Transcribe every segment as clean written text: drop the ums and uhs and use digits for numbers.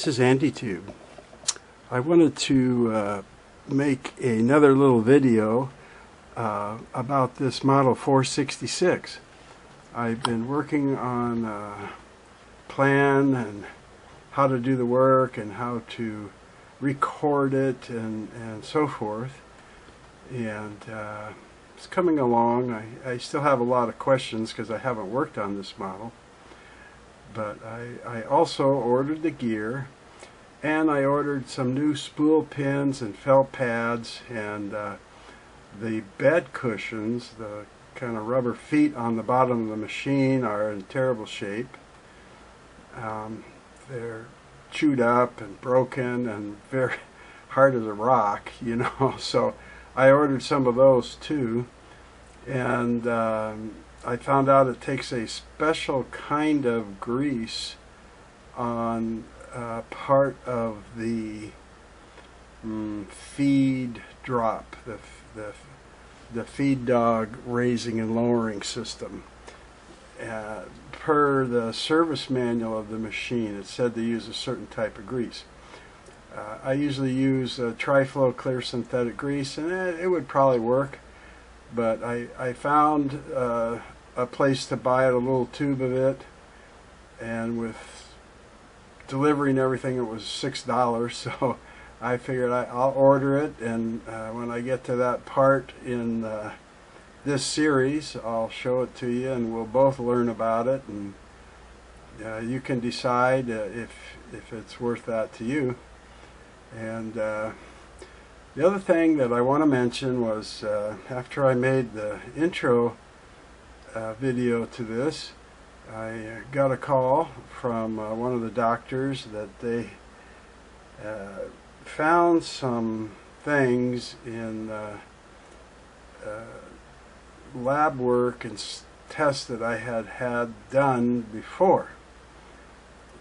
this is AndyTube. I wanted to make another little video about this Model 466. I've been working on a plan and how to do the work and how to record it and so forth, and it's coming along. I still have a lot of questions because I haven't worked on this model, but I also ordered the gear, and I ordered some new spool pins and felt pads, and the bed cushions, the kind of rubber feet on the bottom of the machine, are in terrible shape. They're chewed up and broken and very hard as a rock, you know, so I ordered some of those too, and I found out it takes a special kind of grease on part of the feed drop, the feed dog raising and lowering system. Per the service manual of the machine, it said to use a certain type of grease. I usually use Tri-Flow clear synthetic grease, and it would probably work, but I found a place to buy it, a little tube of it, and with delivery and everything it was $6, so I figured I'll order it, and when I get to that part in this series, I'll show it to you, and we'll both learn about it, and you can decide if it's worth that to you. And the other thing that I want to mention was after I made the intro video to this, I got a call from one of the doctors that they found some things in lab work and tests that I had done before.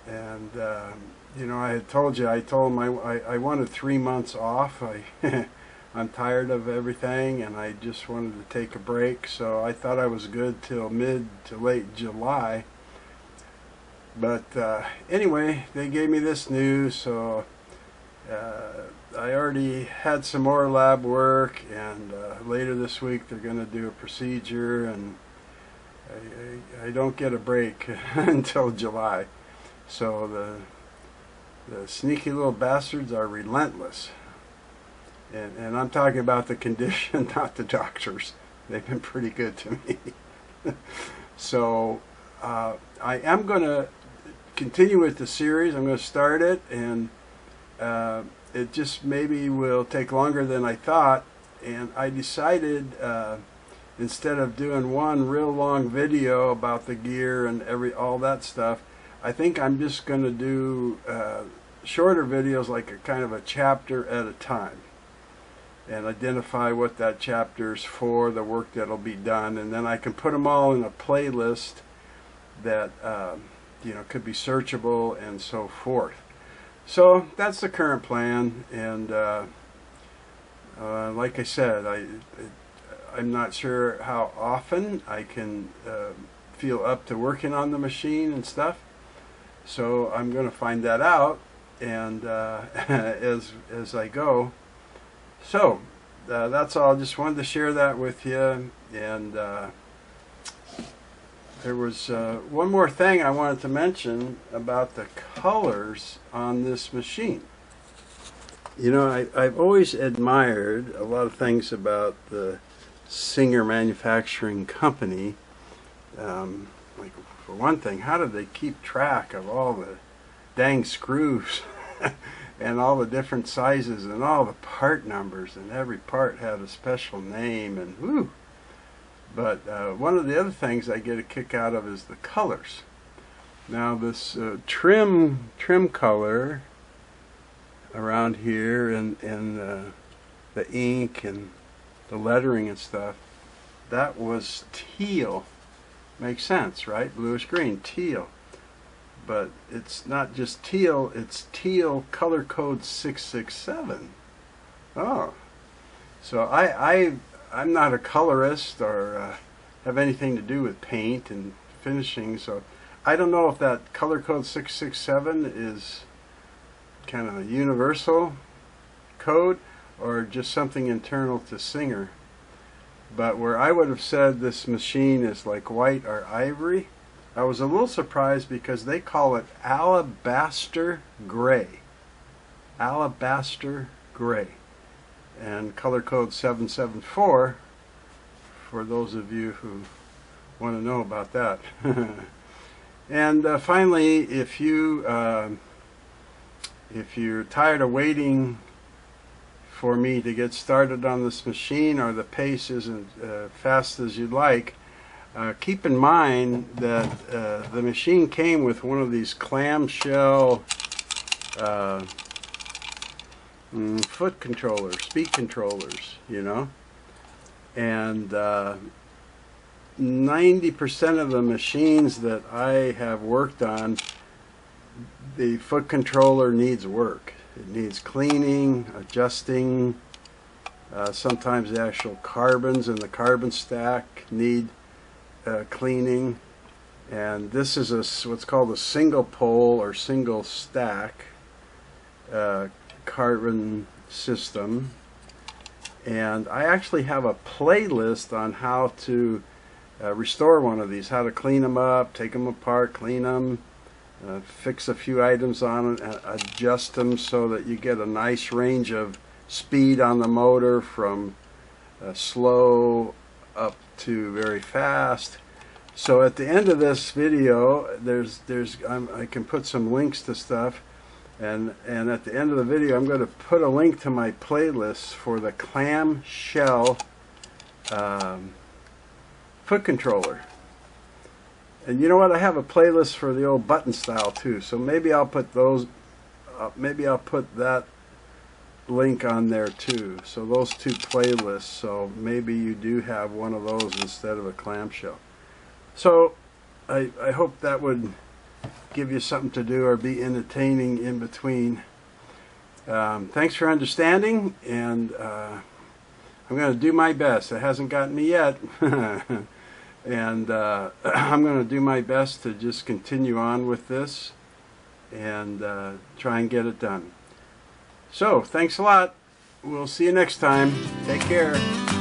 And you know, I told them I wanted 3 months off. I'm tired of everything, and I just wanted to take a break, so I thought I was good till mid to late July. But anyway, they gave me this news, so I already had some more lab work, and later this week they're going to do a procedure, and I don't get a break until July. So the sneaky little bastards are relentless. And I'm talking about the condition, not the doctors. They've been pretty good to me. So I am going to continue with the series. I'm going to start it, and it just maybe will take longer than I thought. And I decided instead of doing one real long video about the gear and all that stuff, I think I'm just going to do shorter videos, like a kind of a chapter at a time, and identify what that chapter's for, the work that'll be done, and then I can put them all in a playlist that you know, could be searchable and so forth. So that's the current plan, and like I said, I'm not sure how often I can feel up to working on the machine and stuff, so I'm going to find that out, and as I go. So that's all. Just wanted to share that with you. And there was one more thing I wanted to mention about the colors on this machine. You know, I've always admired a lot of things about the Singer Manufacturing Company. Like, for one thing, how do they keep track of all the dang screws and all the different sizes and all the part numbers, and every part had a special name, and whoo. But one of the other things I get a kick out of is the colors. Now this trim color around here, and the ink and the lettering and stuff, that was teal. Makes sense, right? Bluish green, teal. But it's not just teal, it's teal color code 667. Oh, so I'm not a colorist or have anything to do with paint and finishing, so I don't know if that color code 667 is kind of a universal code or just something internal to Singer. But where I would have said this machine is like white or ivory, I was a little surprised because they call it alabaster gray. Alabaster gray. And color code 774 for those of you who want to know about that. And finally, if you're tired of waiting for me to get started on this machine, or the pace isn't fast as you'd like, keep in mind that the machine came with one of these clamshell foot controllers, speed controllers, you know, and 90% of the machines that I have worked on, the foot controller needs work. It needs cleaning, adjusting. Sometimes the actual carbons in the carbon stack need cleaning. And this is what's called a single pole or single stack carbon system. And I actually have a playlist on how to restore one of these, how to clean them up, take them apart, clean them, fix a few items on it, and adjust them so that you get a nice range of speed on the motor, from slow up to very fast. So at the end of this video, I can put some links to stuff, and at the end of the video I'm going to put a link to my playlist for the clamshell foot controller. And you know what? I have a playlist for the old button style too. So maybe I'll put those. Maybe I'll put that link on there too. So those two playlists. So maybe you do have one of those instead of a clamshell. So I hope that would give you something to do or be entertaining in between. Thanks for understanding, and I'm going to do my best. It hasn't gotten me yet. And I'm going to do my best to just continue on with this and try and get it done. So, thanks a lot. We'll see you next time. Take care.